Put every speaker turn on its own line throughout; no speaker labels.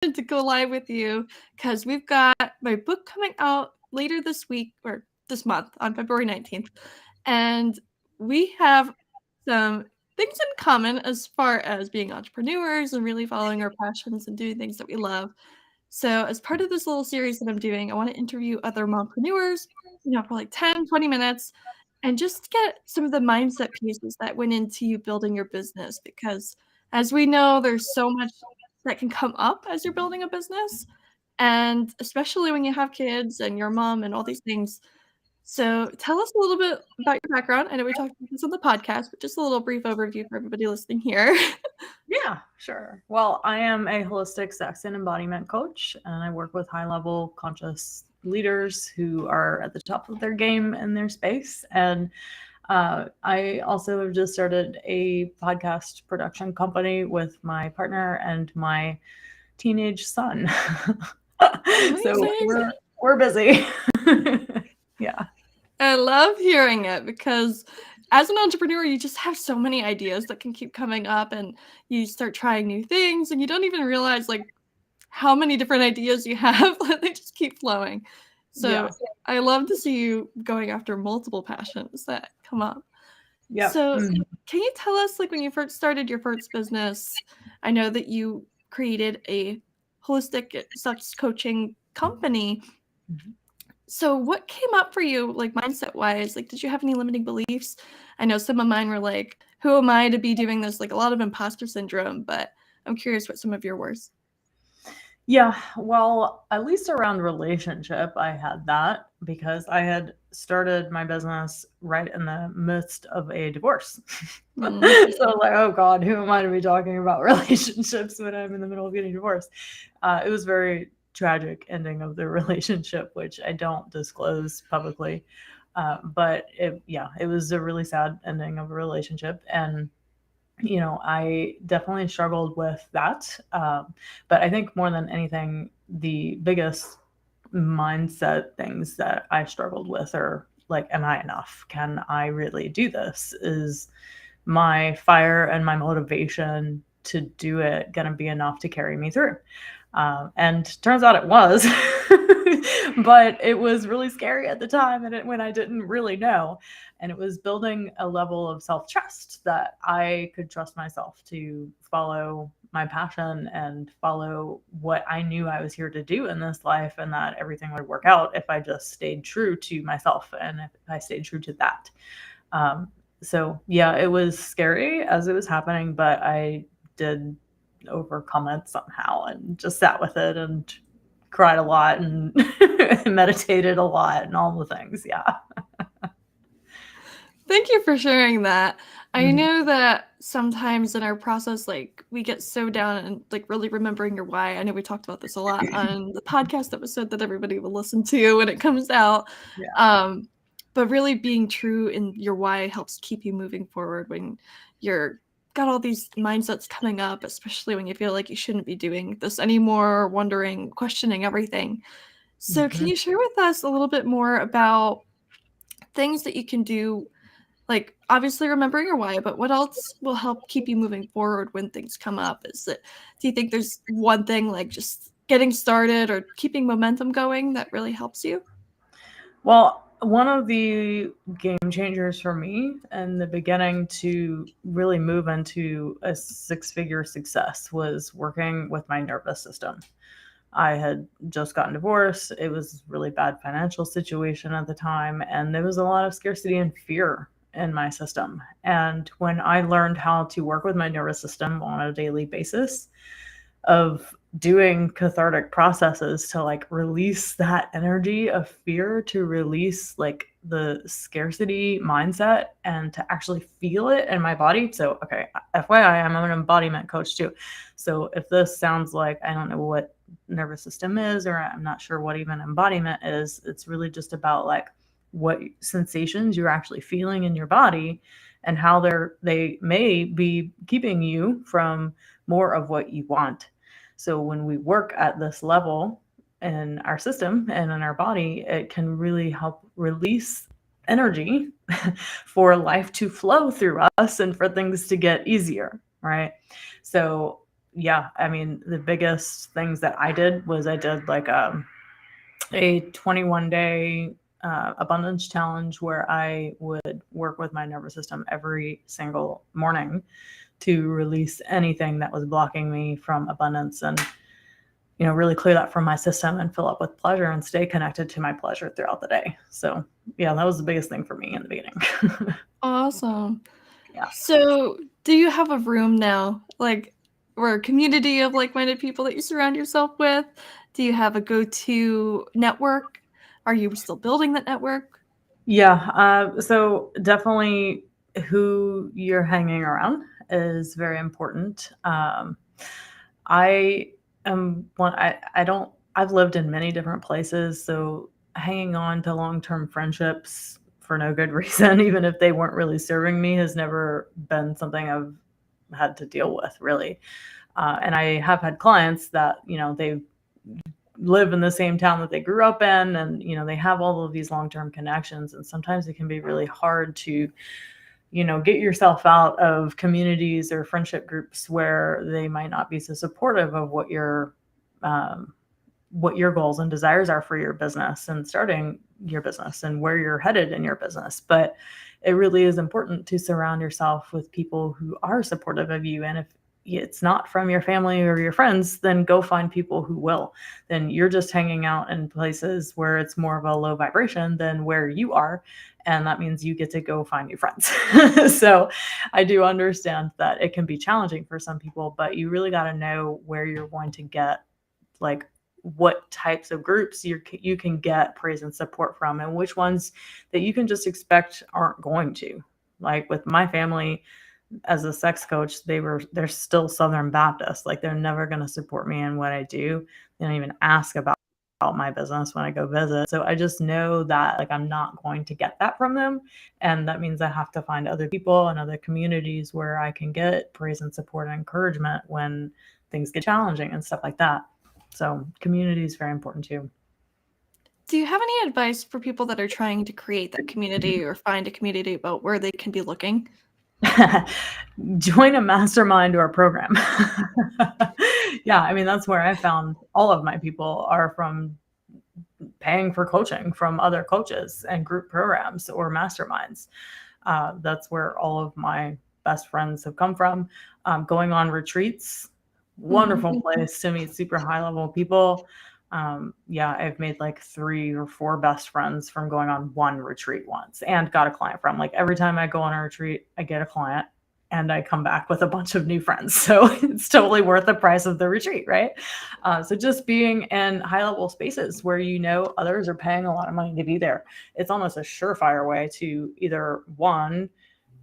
to go live with you because we've got my book coming out later this week or this month on February 19th. And we have some things in common as far as being entrepreneurs and really following our passions and doing things that we love. So as part of this little series that I'm doing, I want to interview other mompreneurs, for like 10, 20 minutes and just get some of the mindset pieces that went into you building your business. Because as we know, there's so much that can come up as you're building a business. And especially when you have kids and your mom and all these things. So tell us a little bit about your background. I know we talked about this on the podcast, but just a little brief overview for everybody listening here.
Yeah, sure. Well, I am a holistic sex and embodiment coach, and I work with high-level conscious leaders who are at the top of their game in their space. And I also have just started a podcast production company with my partner and my teenage son. So we're busy. Yeah.
I love hearing it because as an entrepreneur, you just have so many ideas that can keep coming up and you start trying new things and you don't even realize like how many different ideas you have. They just keep flowing. So
Yeah.
I love to see you going after multiple passions that come up.
Yep.
So can you tell us, like when you first started your first business, I know that you created a holistic sex coaching company. So what came up for you, like mindset wise? Like, did you have any limiting beliefs? I know some of mine were like, who am I to be doing this? Like a lot of imposter syndrome, but I'm curious what some of your were.
Yeah, well, at least around relationship, I had that because I had started my business right in the midst of a divorce. So like, oh God, who am I to be talking about relationships when I'm in the middle of getting divorced? It was very tragic ending of the relationship, which I don't disclose publicly. But it was a really sad ending of a relationship. And I definitely struggled with that. But I think more than anything, the biggest mindset things that I struggled with are like, am I enough? Can I really do this? Is my fire and my motivation to do it going to be enough to carry me through? And turns out it was, but it was really scary at the time when I didn't really know. And it was building a level of self-trust that I could trust myself to follow my passion and follow what I knew I was here to do in this life, and that everything would work out if I just stayed true to myself and if I stayed true to that. So yeah, it was scary as it was happening, but I did overcome it somehow and just sat with it and cried a lot and meditated a lot and all the things. Yeah.
Thank you for sharing that. I know that sometimes in our process, like we get so down and like really remembering your why. I know we talked about this a lot on the podcast episode that everybody will listen to when it comes out.
Yeah.
But really being true in your why helps keep you moving forward when you're got all these mindsets coming up, especially when you feel like you shouldn't be doing this anymore, wondering, questioning everything. So can you share with us a little bit more about things that you can do? Like obviously remembering your why, but what else will help keep you moving forward when things come up? Do you think there's one thing like just getting started or keeping momentum going that really helps you?
Well, one of the game changers for me in the beginning to really move into a six-figure success was working with my nervous system. I had just gotten divorced. It was a really bad financial situation at the time, and there was a lot of scarcity and fear in my system. And when I learned how to work with my nervous system on a daily basis of doing cathartic processes to like release that energy of fear, to release like the scarcity mindset and to actually feel it in my body. So, okay, FYI, I'm an embodiment coach too. So if this sounds like I don't know what nervous system is, or I'm not sure what even embodiment is, it's really just about like what sensations you're actually feeling in your body and how they may be keeping you from more of what you want. So when we work at this level in our system and in our body, it can really help release energy for life to flow through us and for things to get easier, right? So yeah, I mean, the biggest things that I did was I did like a 21-day abundance challenge where I would work with my nervous system every single morning to release anything that was blocking me from abundance, and really clear that from my system and fill up with pleasure and stay connected to my pleasure throughout the day. So yeah, that was the biggest thing for me in the beginning.
Awesome.
Yeah.
So, do you have a room now, like, or a community of like-minded people that you surround yourself with? Do you have a go-to network? Are you still building that network?
Yeah. So definitely who you're hanging around is very important. I am one, I don't, I've lived in many different places. So hanging on to long-term friendships for no good reason, even if they weren't really serving me, has never been something I've had to deal with really. And I have had clients that, they live in the same town that they grew up in, and they have all of these long-term connections, and sometimes it can be really hard to get yourself out of communities or friendship groups where they might not be so supportive of what your goals and desires are for your business and starting your business and where you're headed in your business. But it really is important to surround yourself with people who are supportive of you. And if it's not from your family or your friends, then go find people who will. Then you're just hanging out in places where it's more of a low vibration than where you are. And that means you get to go find new friends. So I do understand that it can be challenging for some people, but you really got to know where you're going to get, like, what types of groups you can get praise and support from, and which ones that you can just expect aren't going to. Like with my family, as a sex coach, they're still Southern Baptist. Like they're never going to support me in what I do. They don't even ask about my business when I go visit. So I just know that like I'm not going to get that from them. And that means I have to find other people and other communities where I can get praise and support and encouragement when things get challenging and stuff like that. So community is very important too.
Do you have any advice for people that are trying to create that community or find a community about where they can be looking?
Join a mastermind or a program. Yeah, I mean, that's where I found all of my people are from, paying for coaching from other coaches and group programs or masterminds. That's where all of my best friends have come from. Going on retreats, wonderful place to meet super high level people. Yeah, I've made like 3 or 4 best friends from going on one retreat once, and got a client from. Like every time I go on a retreat, I get a client and I come back with a bunch of new friends. So it's totally worth the price of the retreat, right? So just being in high level spaces where others are paying a lot of money to be there, it's almost a surefire way to either, one,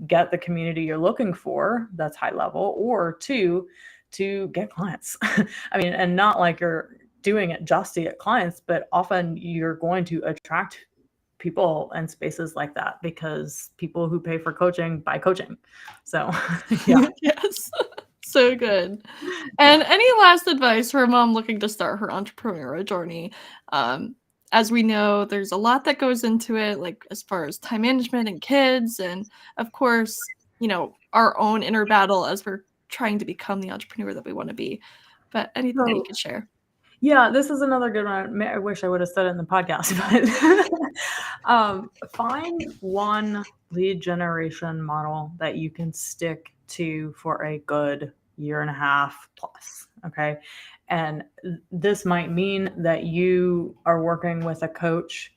get the community you're looking for that's high level, or two, to get clients. I mean, and not like you're doing it just to get clients, but often you're going to attract people in spaces like that because people who pay for coaching buy coaching. So yeah.
Yes. So good. And any last advice for a mom looking to start her entrepreneurial journey? As we know, there's a lot that goes into it, like as far as time management and kids, and of course, our own inner battle as we're trying to become the entrepreneur that we want to be. But anything that you could share?
Yeah, this is another good one. I wish I would have said it in the podcast, but find one lead generation model that you can stick to for a good year and a half plus. Okay. And this might mean that you are working with a coach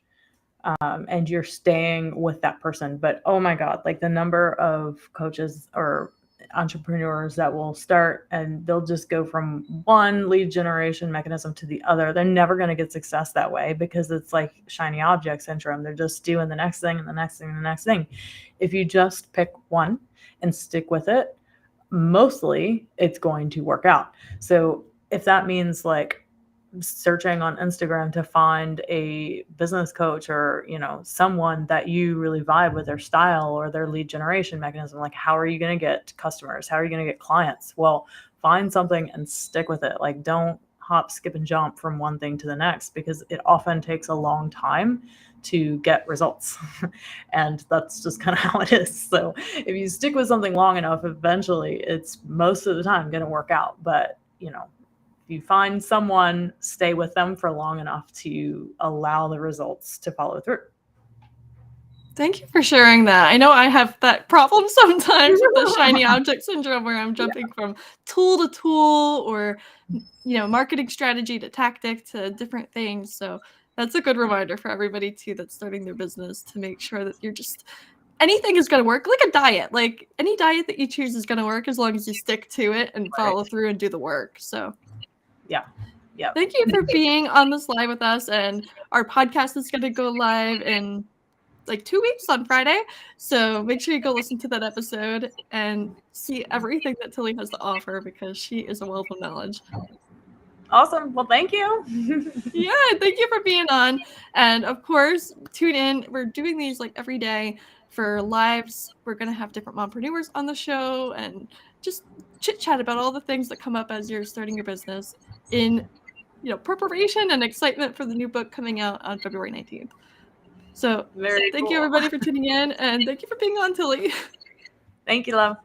and you're staying with that person. But oh my God, like the number of coaches or entrepreneurs that will start and they'll just go from one lead generation mechanism to the other. They're never going to get success that way because it's like shiny object syndrome. They're just doing the next thing and the next thing and the next thing. If you just pick one and stick with it, mostly it's going to work out. So if that means like searching on Instagram to find a business coach or, someone that you really vibe with their style or their lead generation mechanism, like how are you going to get customers? How are you going to get clients? Well, find something and stick with it. Like don't hop, skip, and jump from one thing to the next because it often takes a long time to get results. And that's just kind of how it is. So if you stick with something long enough, eventually it's most of the time going to work out. But you know, if you find someone, stay with them for long enough to allow the results to follow through.
Thank you for sharing that. I know I have that problem sometimes with the shiny object syndrome where I'm jumping from tool to tool or, marketing strategy to tactic to different things. So that's a good reminder for everybody too that's starting their business to make sure that you're just anything is going to work, like a diet. Like any diet that you choose is going to work as long as you stick to it and follow through and do the work. So
yeah.
Thank you for being on this live with us. And our podcast is going to go live in like 2 weeks on Friday. So make sure you go listen to that episode and see everything that Tilly has to offer because she is a wealth of knowledge.
Awesome. Well, thank you.
Yeah, thank you for being on. And of course, tune in. We're doing these like every day for lives. We're going to have different mompreneurs on the show and just chit chat about all the things that come up as you're starting your business in, preparation and excitement for the new book coming out on February 19th. So thank you everybody for tuning in and thank you for being on, Tilly.
Thank you, love.